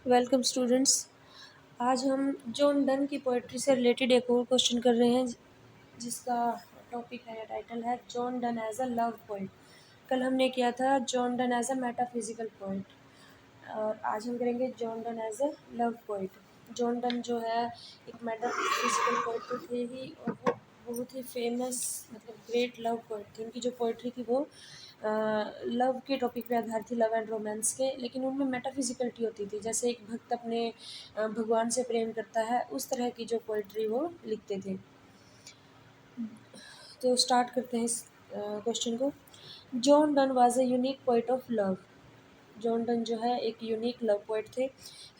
Welcome students. आज हम John Donne की पोइट्री से रिलेटेड एक और क्वेश्चन कर रहे हैं जिसका टॉपिक है, टाइटल है John Donne as a love poet. कल हमने किया था John Donne as a metaphysical poet और आज हम करेंगे John Donne as a love poet. John Donne जो है एक मेटाफिजिकल पोइट तो थे ही, और वो बहुत ही फेमस मतलब ग्रेट लव पोइट थे। उनकी जो पोइट्री थी वो लव के टॉपिक पे आधारित थी, लव एंड रोमांस के, लेकिन उनमें मेटाफिजिकलिटी होती थी। जैसे एक भक्त अपने भगवान से प्रेम करता है, उस तरह की जो पोइट्री वो लिखते थे। तो स्टार्ट करते हैं इस क्वेश्चन को। John Donne was a unique poet of love. John Donne जो है एक यूनिक लव पोइट थे।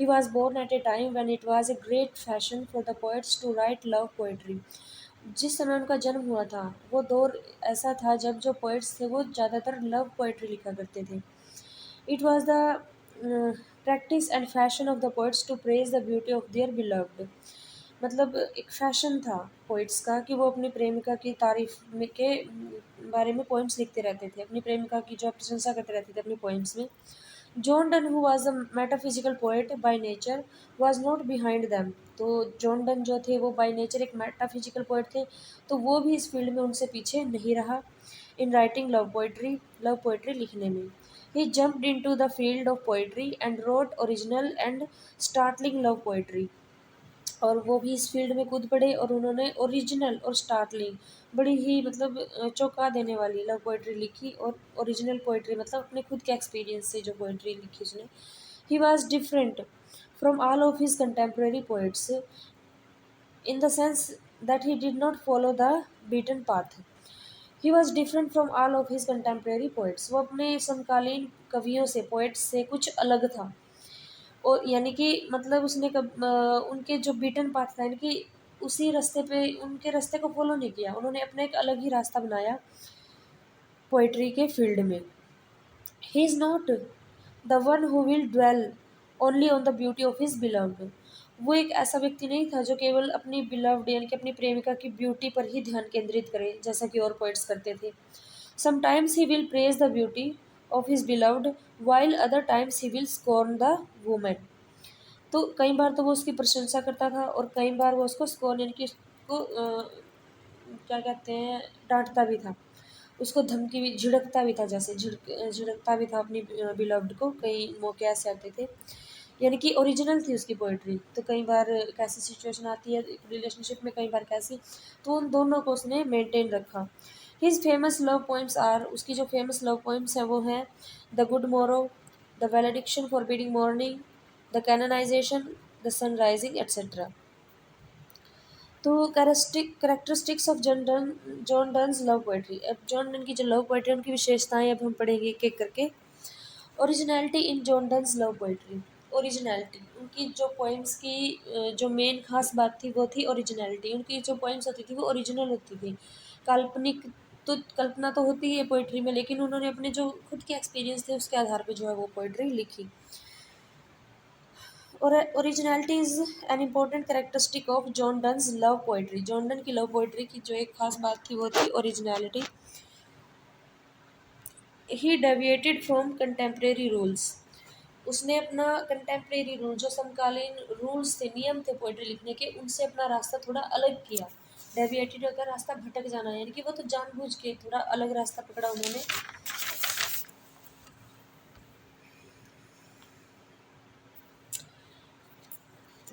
He was born at a time when it was a great fashion for the poets to write love poetry. जिस समय उनका जन्म हुआ था वो दौर ऐसा था जब जो पोइट्स थे वो ज़्यादातर लव पोइट्री लिखा करते थे। It was the practice and fashion of the poets to praise the beauty of their beloved. मतलब एक फैशन था पोइट्स का कि वो अपनी प्रेमिका की तारीफ के बारे में पोइम्स लिखते रहते थे, अपनी प्रेमिका की जो प्रशंसा करते रहते थे अपनी पोइम्स में। John Donne who was a metaphysical poet by nature was not behind them. तो जॉन डन जो थे वो बाय नेचर एक मेटाफिजिकल पोएट थे, तो वो भी इस फील्ड में उनसे पीछे नहीं रहा। इन राइटिंग लव पोएट्री लिखने में he jumped into the field of poetry and wrote original and startling love poetry. और वो भी इस फील्ड में कूद पड़े और उन्होंने ओरिजिनल और स्टार्टलिंग, बड़ी ही मतलब चौंका देने वाली लव पोएट्री लिखी। और ओरिजिनल पोएट्री मतलब अपने खुद के एक्सपीरियंस से जो पोएट्री लिखी उसने। He was different from all of his contemporary poets in the sense that he did not follow the beaten path. He was different from all of his contemporary poets. वो अपने समकालीन कवियों से, poets से कुछ अलग था। और यानी कि मतलब उसने उनके जो बीटन पाथ था, यानी कि उसी रास्ते पे उनके रास्ते को फॉलो नहीं किया, उन्होंने अपना एक अलग ही रास्ता बनाया पोइट्री के फील्ड में। He is not the one who will dwell only on the beauty of his beloved. वो एक ऐसा व्यक्ति नहीं था जो केवल अपनी बिलव्ड यानी कि अपनी प्रेमिका की ब्यूटी पर ही ध्यान केंद्रित करे जैसा कि और पोइट्स करते थे। Sometimes he will praise the beauty of his beloved while other times he will scorn the woman। तो कई बार तो वो उसकी प्रशंसा करता था और कई बार वो उसको स्कॉन यानी कि उसको क्या कहते हैं, डांटता भी था, उसको धमकी भी, झिड़कता भी था, जैसे झिड़कता भी था अपनी बिलव्ड को। कई मौके ऐसे आते थे, यानी कि ओरिजिनल थी उसकी पोइट्री। तो कई बार कैसी सिचुएशन आती है रिलेशनशिप में, कई बार कैसी, तो उन दोनों को उसने मेंटेन रखा। His famous love poems are, उसकी जो फेमस लव पोइम्स हैं वो हैं the good morrow, the valediction forbidding mourning, the canonization, the sun rising etcetera. तो characteristics of John Donne's love poetry. अब जॉन डन की जो लव पोएट्री उनकी विशेषताएं अब हम पढ़ेंगे एक एक करके। Originality in John Donne's love poetry. Originality, उनकी जो पोइम्स की जो मेन खास बात थी वो थी ओरिजिनलिटी। उनकी जो पोइम्स होती थी वो ओरिजिनल होती थी। काल्पनिक तो कल्पना तो होती है पोइट्री में, लेकिन उन्होंने अपने जो खुद के एक्सपीरियंस थे उसके आधार पर जो है वो पोइट्री लिखी। और originality is an important characteristic of John Donne's love poetry. John Donne की लव पोइट्री की जो एक खास बात थी वो थी originality. He deviated from contemporary rules. उसने अपना कंटेम्प्रेरी रूल, जो समकालीन रूल्स थे, नियम थे पोइट्री लिखने के, उनसे अपना रास्ता थोड़ा अलग किया। डेविएटेड होता है रास्ता भटक जाना, यानी कि वो तो जानबूझ के थोड़ा अलग रास्ता पकड़ा उन्होंने।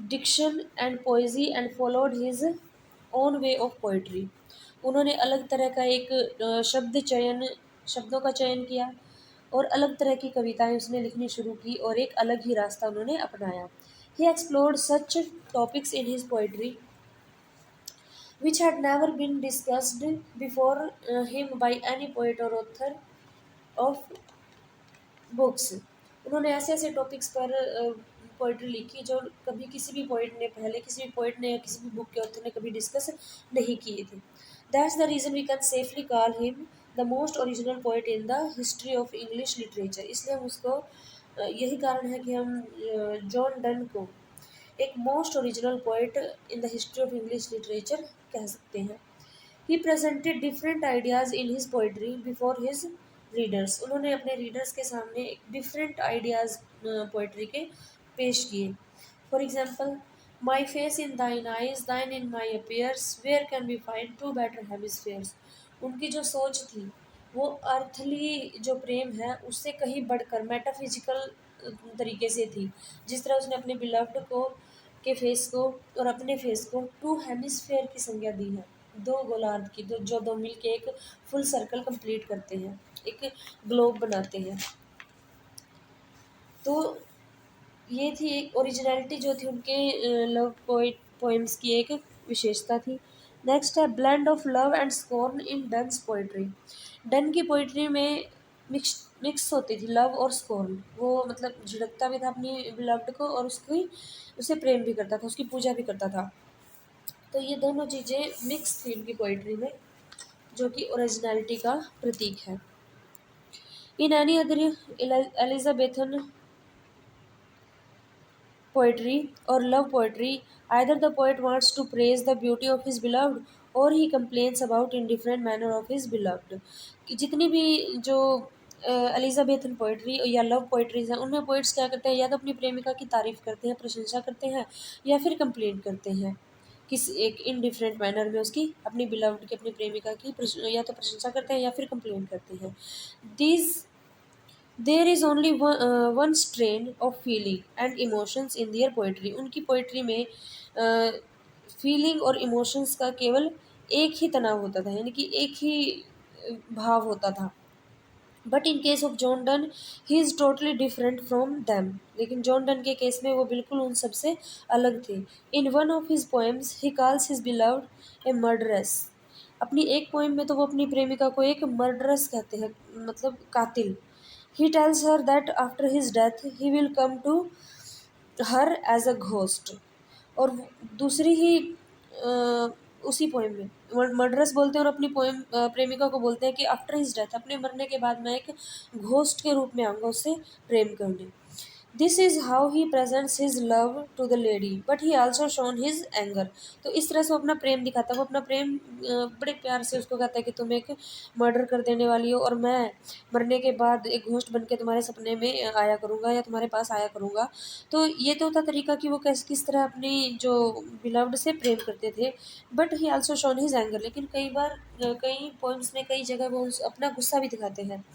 Diction and poesy and followed his own way of poetry. उन्होंने अलग तरह का एक शब्द चयन, शब्दों का चयन किया और अलग तरह की कविताएं उसने लिखनी शुरू की और एक अलग ही रास्ता उन्होंने अपनाया। He explored such topics in his poetry which had never been discussed before him by any poet or author of books. उन्होंने ऐसे ऐसे टॉपिक्स पर पोइट्री लिखी जो कभी किसी भी पोइट ने, पहले किसी भी पोइट ने या किसी भी बुक के ऑथर ने कभी डिस्कस नहीं किए थे। That's the reason we can safely call him the most original poet in the history of English literature. इसलिए हम उसको यही कारण है कि हम जॉन डन को एक most original poet in the history of English literature कह सकते हैं। He presented different ideas in his poetry before his readers. उन्होंने अपने रीडर्स के सामने एक डिफरेंट आइडियाज़ पोइट्री के पेश किए। For example, my face in thine eyes thine in my appears where can be find two better hemispheres. उनकी जो सोच थी वो अर्थली जो प्रेम है उससे कहीं बढ़कर मेटाफिजिकल तरीके से थी। जिस तरह उसने अपने बिलव्ड को के फेस को और अपने फेस को टू हेमिस्फेयर की संज्ञा दी है, दो गोलार्ध की, दो मिल के एक फुल सर्कल कंप्लीट करते हैं, एक ग्लोब बनाते हैं। तो ये थी एक ओरिजिनलिटी जो थी उनके लव पोएम्स की एक विशेषता थी। नेक्स्ट है blend of love and scorn in Donne's poetry. Donne की पोइट्री में मिक्स होती थी लव और स्कॉर्न। वो मतलब झिड़कता भी था अपनी बिलव्ड को और उसकी उसे प्रेम भी करता था, उसकी पूजा भी करता था। तो ये दोनों चीज़ें मिक्स थी उनकी पोइट्री में, जो कि ओरिजिनलिटी का प्रतीक है। In any other Elizabethan poetry or love poetry, either the poet wants to praise the beauty of his beloved or he complains about indifferent manner of his beloved। कि जितनी भी जो एलिजाबेथन पोइट्री या love poetries हैं उनमें poets क्या करते हैं, या तो अपनी प्रेमिका की तारीफ करते हैं, प्रशंसा करते हैं, या फिर कंप्लेंट करते हैं किस एक इनडिफरेंट मैनर में उसकी, अपनी बिलव्ड की, अपनी प्रेमिका की या तो प्रशंसा करते हैं या फिर कंप्लेंट करते हैं। These there is only one strain of feeling and emotions in their poetry. उनकी पोइट्री में फीलिंग और इमोशंस का केवल एक ही तनाव होता था, यानी कि एक ही भाव होता था। But in case of John Donne he is totally different from them. लेकिन जॉन डन के केस में वो बिल्कुल उन सबसे अलग थे। In one of his poems he calls his beloved A murderous. अपनी एक पोएम में तो वो अपनी प्रेमिका को एक मर्डरस कहते हैं, मतलब कातिल। He tells her that after his death he will come to her as a ghost। और दूसरी ही उसी पोएम में मर्डरस बोलते हैं और अपनी पोएम प्रेमिका को बोलते हैं कि आफ्टर हिज डेथ, अपने मरने के बाद मैं एक घोस्ट के रूप में आऊँगा उससे प्रेम करने। This is how he presents his love to the lady but he also shown his anger. तो इस तरह से वो अपना प्रेम दिखाता है। वो अपना प्रेम बड़े प्यार से उसको कहता है कि तुम एक मर्डर कर देने वाली हो और मैं मरने के बाद एक घोस्ट बन के तुम्हारे सपने में आया करूँगा या तुम्हारे पास आया करूँगा। तो ये तो था तरीका कि वो किस तरह अपनी जो बिलव्ड से प्रेम करते थे। But he also shown his anger. लेकिन कई बार कई पोइम्स में कई जगह वो अपना गुस्सा भी दिखाते हैं।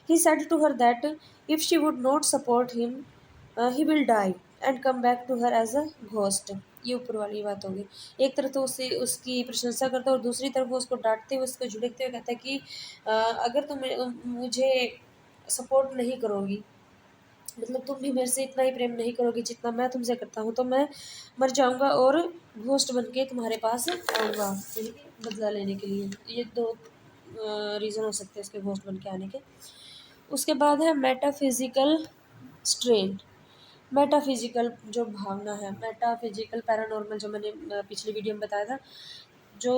He said to her that if she would not support him he will die and come back to her as a ghost. ये ऊपर वाली बात होगी। एक तरफ तो उससे उसकी प्रशंसा करता है और दूसरी तरफ वो उसको डांटते हुए, उसको झिड़कते हुए कहता है कि अगर तुम मुझे सपोर्ट नहीं करोगी, मतलब तुम भी मेरे से इतना ही प्रेम नहीं करोगी जितना मैं तुमसे करता हूँ, तो मैं मर जाऊँगा और घोस्ट बन के तुम्हारे पास आऊँगा, यानी कि बदला लेने के लिए। ये दो रीज़न हो सकते हैं इसके घोस्ट बन के आने के। उसके बाद है मेटाफिजिकल स्ट्रेन। मेटाफिजिकल जो भावना है, मेटाफिजिकल पैरानॉर्मल, जो मैंने पिछली वीडियो में बताया था, जो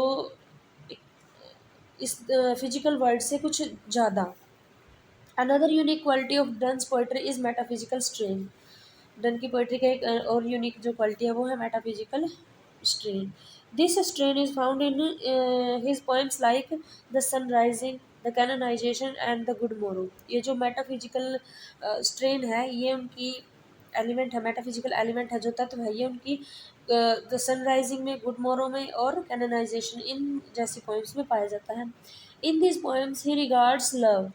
इस फिजिकल वर्ल्ड से कुछ ज़्यादा। Another unique quality of Donne's poetry is metaphysical strain. Donne की पोइट्री का एक और यूनिक जो क्वालिटी है वो है metaphysical strain. This strain is found in his poems like the sun rising, the canonization and the good morrow. ये जो मेटाफिजिकल स्ट्रेन है ये उनकी एलिमेंट है, मेटाफिजिकल एलिमेंट है, जो तत्व है ये उनकी द सन राइजिंग में, गुड मोरो में और कैनोनाइजेशन इन जैसी पोएम्स में पाया जाता है। In this poems he regards love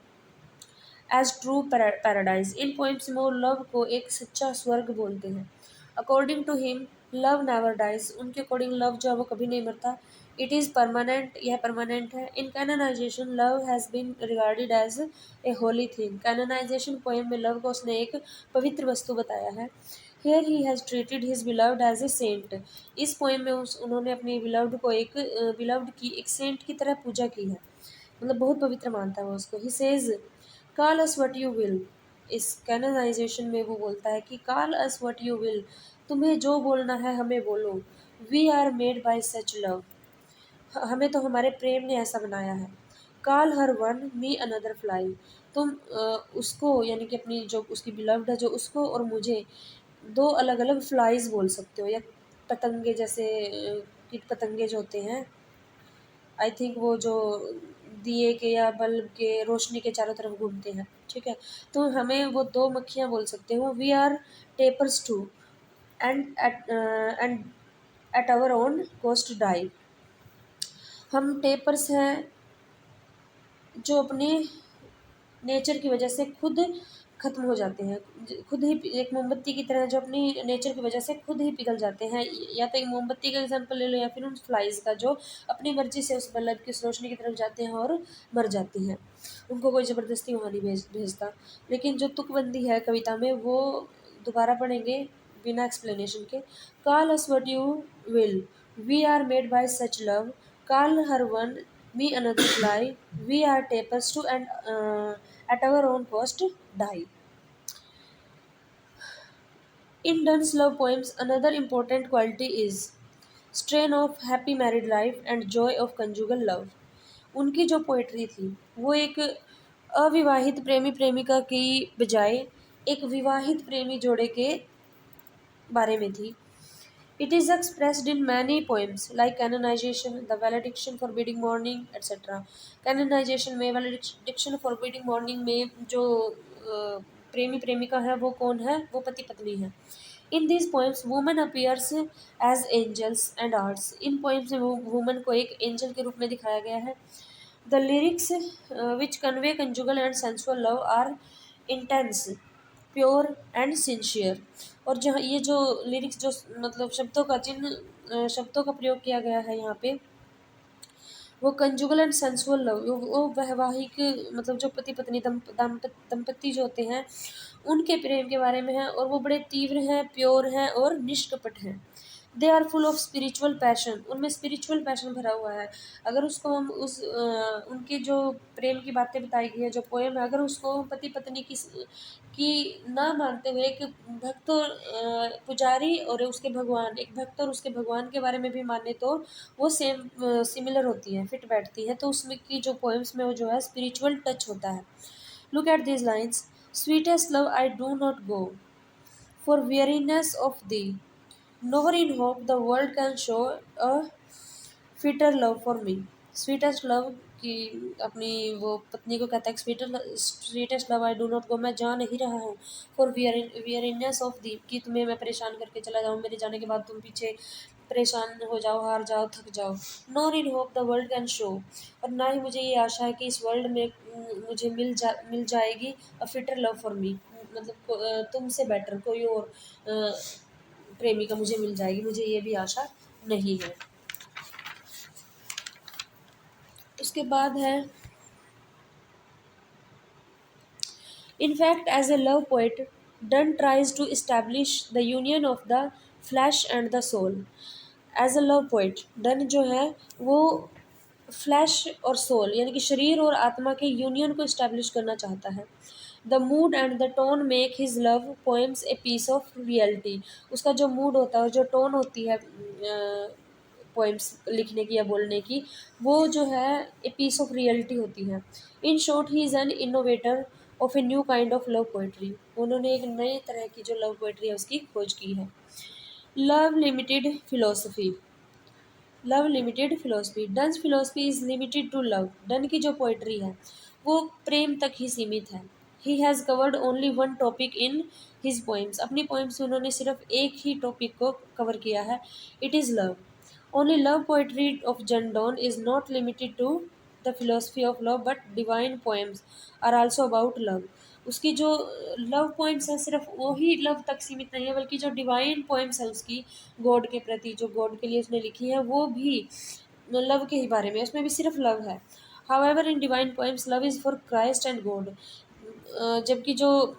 as true paradise. इन पोइम्स में वो लव को एक सच्चा स्वर्ग बोलते हैं। According to him love never dies. उनके अकॉर्डिंग लव जो है वो कभी नहीं मरता। इट इज़ परमानेंट, यह परमानेंट है। In canonization love has been regarded as a holy thing. Canonization poem में लव को उसने एक पवित्र वस्तु बताया है। Here he has treated his beloved as a saint. इस पोएम में उन्होंने अपनी बिलव्ड को एक बिलव्ड की एक सेंट की तरह पूजा की है, मतलब बहुत पवित्र मानता है वो उसको। He says call us what you will. इस कैनोनाइजेशन में वो बोलता है कि call us what you will, तुम्हें जो बोलना है हमें बोलो। We are made by such love. हमें तो हमारे प्रेम ने ऐसा बनाया है। Call her one me another fly. तुम उसको, यानी कि अपनी जो उसकी बिलव्ड है, जो उसको और मुझे दो अलग अलग फ्लाइज बोल सकते हो, या पतंगे जैसे कीट पतंगे जो होते हैं, आई थिंक वो जो दिए के या बल्ब के रोशनी के चारों तरफ घूमते हैं, ठीक है। तो हमें वो दो मक्खियाँ बोल सकते हो। We are tapers too. And at our own cost die. हम टेपर्स हैं जो अपने नेचर की वजह से खुद खत्म हो जाते हैं, खुद ही एक मोमबत्ती की तरह जो अपनी नेचर की वजह से खुद ही पिघल जाते हैं। या तो एक मोमबत्ती का एग्जांपल ले लो या फिर उन फ्लाइज का जो अपनी मर्जी से उस बल्ब की उस रोशनी की तरफ जाते हैं और मर जाती हैं। उनको कोई ज़बरदस्ती वहाँ नहीं भेजता। लेकिन जो तुकबंदी है कविता में वो दोबारा पढ़ेंगे बिना एक्सप्लेनेशन के। Call us what you will, we are made by such love, call her one me another fly, we are tapers too and at our own cost die. In Donne's love poems, another important quality is strain of happy married life and joy of conjugal love. उनकी जो poetry थी वो एक अविवाहित प्रेमी प्रेमिका की बजाय एक विवाहित प्रेमी जोड़े के बारे में थी। It is expressed in many poems like canonization, the valediction, forbidding mourning, etc. Canonization में valediction, forbidding mourning में जो प्रेमी प्रेमिका है वो कौन है, वो पति पत्नी है। In these poems, woman appears as angels and arts. In poems में woman को एक angel के रूप में दिखाया गया है। The lyrics which convey conjugal and sensual love are intense, pure and sincere. और जहाँ ये जो लिरिक्स जो मतलब शब्दों का प्रयोग किया गया है यहाँ पे, वो कंजुगल एंड सेंसुअल लव, वो वैवाहिक मतलब जो पति पत्नी दंपति जो होते हैं उनके प्रेम के बारे में है। और वो बड़े तीव्र हैं, प्योर हैं और निष्कपट हैं। They are full of spiritual passion, उनमें स्पिरिचुअल पैशन भरा हुआ है। अगर उसको हम उनके जो प्रेम की बातें बताई गई है जो पोएम है, अगर उसको पति पत्नी की ना मानते हुए एक भक्त और पुजारी और उसके भगवान, एक भक्त और उसके भगवान के बारे में भी माने तो वो सेम सिमिलर होती है, फिट बैठती है। तो उसमें की जो पोएम्स में वो जो है स्पिरिचुअल टच होता है। Look at this lines, sweetest love I do not go for weariness of thee, nor in hope the world can show a fitter love for me. Sweetest love की अपनी वो पत्नी को कहता है sweetest love I do not go, मैं जा नहीं रहा हूँ, फॉर वियरिनेस ऑफ दी, कि तुम्हें मैं परेशान करके चला जाऊँ, मेरे जाने के बाद तुम पीछे परेशान हो जाओ, हार जाओ, थक जाओ। Nor in hope the world can show, और ना ही मुझे ये आशा है कि इस वर्ल्ड में मुझे मिल जाएगी अ फिटर लव फॉर मी, मतलब तुमसे बेटर कोई और प्रेमिका मुझे मिल जाएगी, मुझे ये भी आशा नहीं है। उसके बाद है In fact, as a love poet, Donne tries to establish the union of the flesh and the soul. As a love poet Donne जो है वो फ्लैश और सोल यानी कि शरीर और आत्मा के यूनियन को इस्टेब्लिश करना चाहता है। The mood and the tone make his love poems a piece of reality. उसका जो मूड होता है और जो टोन होती है पोएम्स लिखने की या बोलने की, वो जो है ए पीस ऑफ रियलिटी होती है। In short he is an innovator of a new kind of love poetry. उन्होंने एक नए तरह की जो लव पोइट्री है उसकी खोज की है। Love limited philosophy, love limited philosophy, Donne's philosophy is limited to love. Donne की जो पोइट्री है वो प्रेम तक ही सीमित है। He has covered only one topic in his poems. अपनी पोइम्स में उन्होंने सिर्फ एक ही टॉपिक को कवर किया है, it is love. Only love poetry of John Donne is not limited to the philosophy of love but divine poems are also about love. उसकी जो लव पोएम्स हैं सिर्फ वही लव तक सीमित नहीं है, बल्कि जो डिवाइन पोएम्स है उसकी गॉड के प्रति, जो गॉड के लिए उसने लिखी है, वो भी लव के ही बारे में, उसमें भी सिर्फ लव है। However in divine poems love is for Christ and God. जबकि जो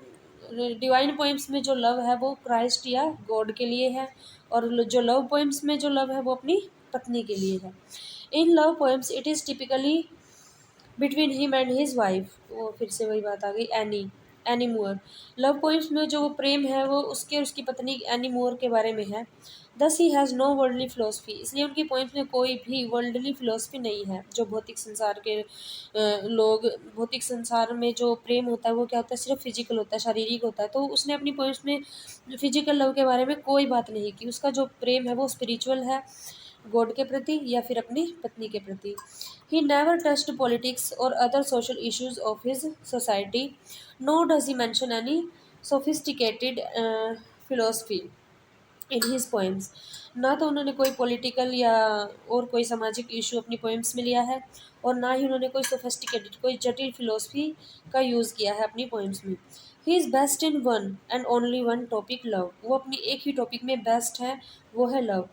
डिवाइन पोएम्स में जो लव है वो क्राइस्ट या गॉड के लिए है, और जो लव पोएम्स में जो लव है वो अपनी पत्नी के लिए है। In love poems it is typically between him and his wife. वो फिर से वही बात आ गई, एनी मूर। लव पोइम्स में जो प्रेम है वो उसके और उसकी पत्नी एनी मूर के बारे में है। Thus he has no worldly philosophy, इसलिए उनकी पोइम्स में कोई भी वर्ल्डली फिलोसफी नहीं है। जो भौतिक संसार के लोग, भौतिक संसार में जो प्रेम होता है वो क्या होता है, सिर्फ फिजिकल होता है, शारीरिक होता है। तो उसने अपनी पोइम्स में फिजिकल लव के बारे में कोई बात नहीं की। उसका जो प्रेम है वो स्पिरिचुअल है, गॉड के प्रति या फिर अपनी पत्नी के प्रति। ही नेवर टच्ड पॉलिटिक्स और other social issues of his society, no does he mention any sophisticated philosophy. In his poems. ना तो उन्होंने कोई पॉलिटिकल या और कोई सामाजिक इशू अपनी पोएम्स में लिया है, और ना ही उन्होंने कोई सोफेस्टिकेटेड कोई जटिल फिलोसफी का यूज़ किया है अपनी पोएम्स में। He is best in one and only one topic, love. वो अपनी एक ही टॉपिक में बेस्ट है, वो है love.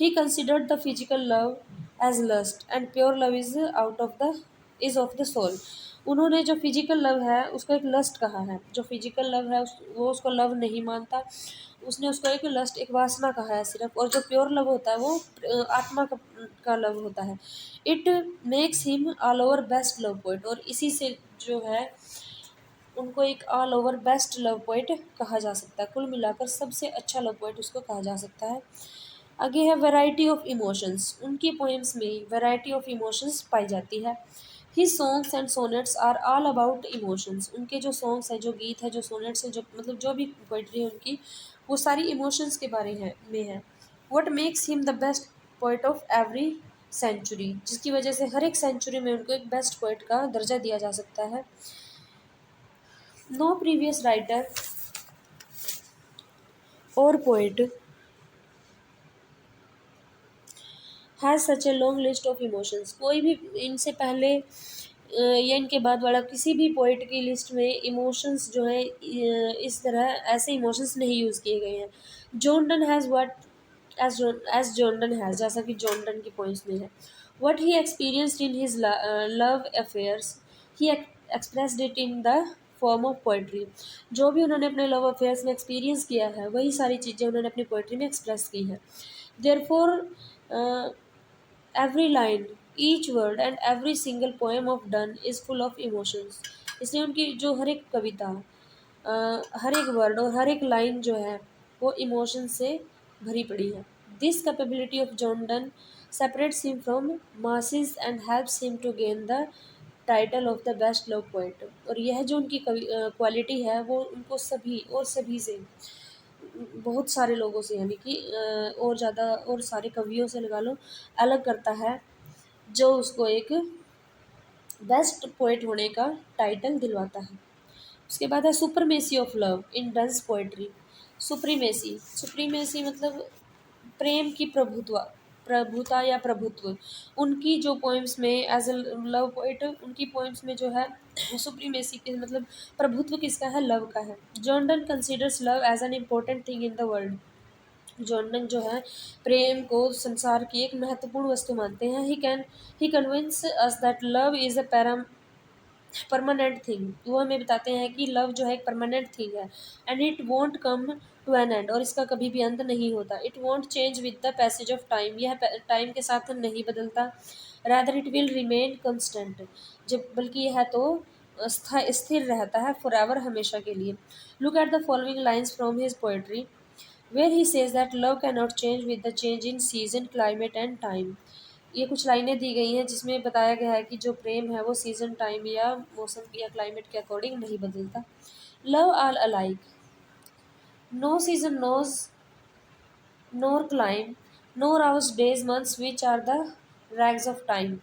He considered the physical love as lust and pure love is of the soul. उन्होंने जो फिजिकल लव है उसको एक लस्ट कहा है। जो फिजिकल लव है वो उसको लव नहीं मानता, उसने उसको एक लस्ट एक वासना कहा है सिर्फ। और जो प्योर लव होता है वो आत्मा का लव होता है। It makes him all over best love poet, और इसी से जो है उनको एक all over best love poet कहा जा सकता है। कुल मिलाकर सबसे अच्छा लव पोइट उसको कहा जा सकता है। आगे है वैरायटी ऑफ इमोशंस। उनकी पोएम्स में वैरायटी ऑफ इमोशंस पाई जाती है। His songs and sonnets are all about emotions. उनके जो सॉन्ग्स हैं, जो गीत है, जो सोनेट्स है, जो मतलब जो भी पोइट्री है उनकी, वो सारी इमोशंस के बारे हैं में है। What makes him the best poet of every century, जिसकी वजह से हर एक सेंचुरी में उनको एक बेस्ट पोइट का दर्जा दिया जा सकता है। नो प्रीवियस राइटर और poet has such a long list of emotions. कोई भी इनसे पहले या इनके बाद वाला किसी भी पोइट की लिस्ट में इमोशंस जो है इस तरह ऐसे इमोशंस नहीं यूज़ किए गए हैं। John Donne has what as John Donne has, जैसा कि जॉन डन की पोइम्स में है। What he experienced in his love affairs he expressed it in the form of poetry. जो भी उन्होंने अपने लव अफेयर्स में एक्सपीरियंस किया है वही सारी चीज़ें उन्होंने अपनी पोइट्री में एक्सप्रेस की हैं। Therefore every line, each word and every single poem of Donne is full of emotions। इसलिए उनकी जो हर एक कविता, हर एक वर्ड और हर एक लाइन जो है वो इमोशन से भरी पड़ी है। This capability of John Donne separates him from masses and helps him to gain the title of the best love poet. और यह जो उनकी क्वालिटी है वो उनको सभी और सभी से, बहुत सारे लोगों से, यानी कि और ज़्यादा और सारे कवियों से लगा लो, अलग करता है, जो उसको एक बेस्ट पोएट होने का टाइटल दिलवाता है। उसके बाद है supremacy of love in Donne's poetry. Supremacy, supremacy मतलब प्रेम की प्रभुता या प्रभुत्व। उनकी जो पोइम्स में एज अ लव पोइट, उनकी पोइम्स में जो है सुप्रीमेसी के मतलब प्रभुत्व किसका है, लव का है। John Donne considers love as an important thing in the world. John जो है प्रेम को संसार की एक महत्वपूर्ण वस्तु मानते हैं। He convince us that love is a permanent thing. वो हमें बताते हैं कि लव जो है एक परमानेंट थिंग है। And it won't come to an end, और इसका कभी भी अंत नहीं होता। It won't change with the passage of time, यह टाइम के साथ नहीं बदलता। Rather it will remain constant, जब बल्कि यह तो स्थिर रहता है फॉर एवर, हमेशा के लिए। Look at the following lines from his poetry where he says that love cannot change with the change in season, climate and time। ये कुछ लाइनें दी गई हैं जिसमें बताया गया है कि जो प्रेम है वो सीजन, टाइम या मौसम या क्लाइमेट के अकॉर्डिंग नहीं बदलता। Love all alike, no season knows nor climb, nor hours, days, months, which are the rags of time.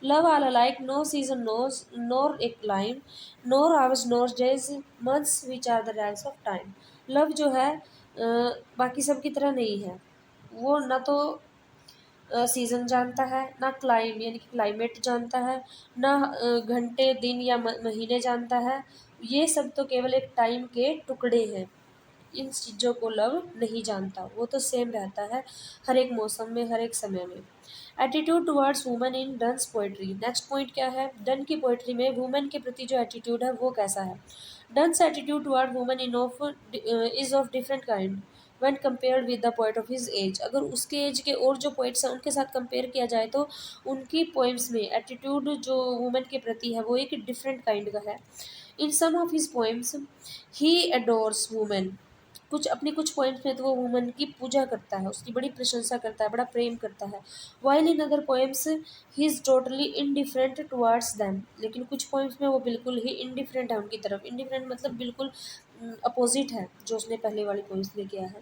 Love all alike, no season knows, nor a climb, nor hours, nor days, months, which are the rags of time। Love जो है बाकी सब की तरह नहीं है। वो ना तो सीज़न जानता है, ना क्लाइम यानी कि क्लाइमेट जानता है, ना घंटे, दिन या महीने जानता है। ये सब तो केवल एक टाइम के टुकड़े हैं। इन चीज़ों को लव नहीं जानता, वो तो सेम रहता है हर एक मौसम में, हर एक समय में। Attitude towards women in Donne's poetry. Next point क्या है, डन की पोइट्री में वुमेन के प्रति जो एटीट्यूड है वो कैसा है। Donne's attitude toward women in of is of different kind when compared with the poet of his age. अगर उसके एज के और जो पोइट्स हैं उनके साथ कंपेयर किया जाए तो उनकी पोइम्स में एटीट्यूड जो वुमेन के प्रति है वो एक डिफरेंट काइंड का है। In some of his poems he adores women. कुछ पॉइंट्स में तो वो वुमन की पूजा करता है, उसकी बड़ी प्रशंसा करता है, बड़ा प्रेम करता है। While in other poems he is totally indifferent towards them. लेकिन कुछ पोएम्स में वो बिल्कुल ही इनडिफरेंट है उनकी तरफ। इनडिफरेंट मतलब बिल्कुल अपोजिट है जो उसने पहले वाली पोएम्स में किया है।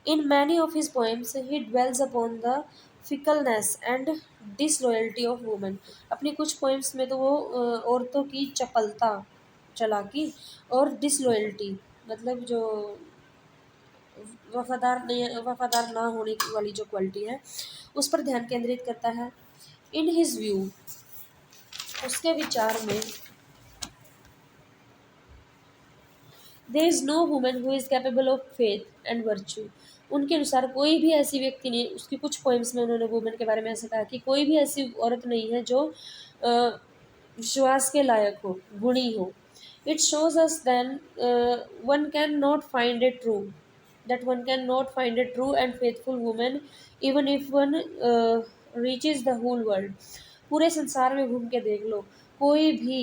In many of his poems he dwells upon the fickleness and disloyalty of women. अपनी कुछ पोएम्स में तो वो औरतों की चपलता, चालाकी और डिसलॉयल्टी मतलब जो वफादार ना होने की वाली जो क्वालिटी है उस पर ध्यान केंद्रित करता है। इन हिज व्यू, उसके विचार में, there is no woman who is capable of faith and virtue. उनके अनुसार कोई भी ऐसी व्यक्ति नहीं, उसकी कुछ पोइम्स में उन्होंने वुमेन के बारे में ऐसा कहा कि कोई भी ऐसी औरत नहीं है जो अ, विश्वास के लायक हो, गुणी हो। It shows us then one can not find a true, that one cannot find a true and faithful woman even if one reaches the whole world। पूरे संसार में घूम के देख लो, कोई भी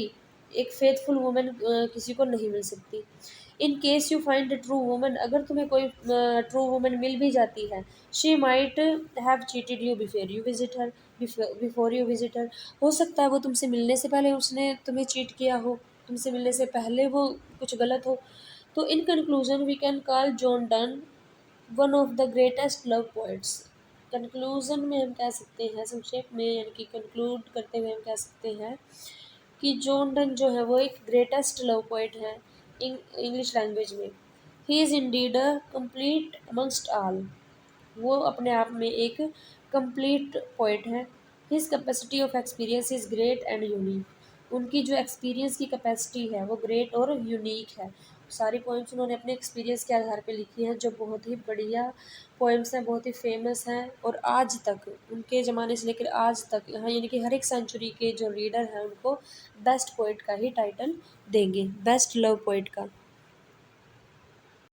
एक फेथफुल वुमन किसी को नहीं मिल सकती। In case you find a true woman, अगर तुम्हें कोई ट्रू वुमन मिल भी जाती है, she might have cheated you before you visit her. हो सकता है वो तुमसे मिलने से पहले उसने तुम्हें चीट किया हो, तुमसे मिलने से पहले वो कुछ गलत हो। तो इन conclusion we can call John Donne one of the greatest love poets. Conclusion में हम कह सकते हैं, संक्षेप में यानी कि कंक्लूड करते हुए हम कह सकते हैं कि जॉन डन जो है वो एक ग्रेटेस्ट लव पोइट है इंग्लिश लैंग्वेज में। He is indeed a complete amongst all. वो अपने आप में एक कंप्लीट पोइट है। His capacity of experience is great and unique. उनकी जो एक्सपीरियंस की कैपेसिटी है वो ग्रेट और यूनिक है। सारी पोइम्स उन्होंने अपने एक्सपीरियंस के आधार पे लिखी हैं, जो बहुत ही बढ़िया पोइम्स हैं, बहुत ही फेमस हैं और आज तक उनके ज़माने से लेकर आज तक, हाँ, यानी कि हर एक सेंचुरी के जो रीडर हैं उनको बेस्ट पोइट का ही टाइटल देंगे, बेस्ट लव पोइट का।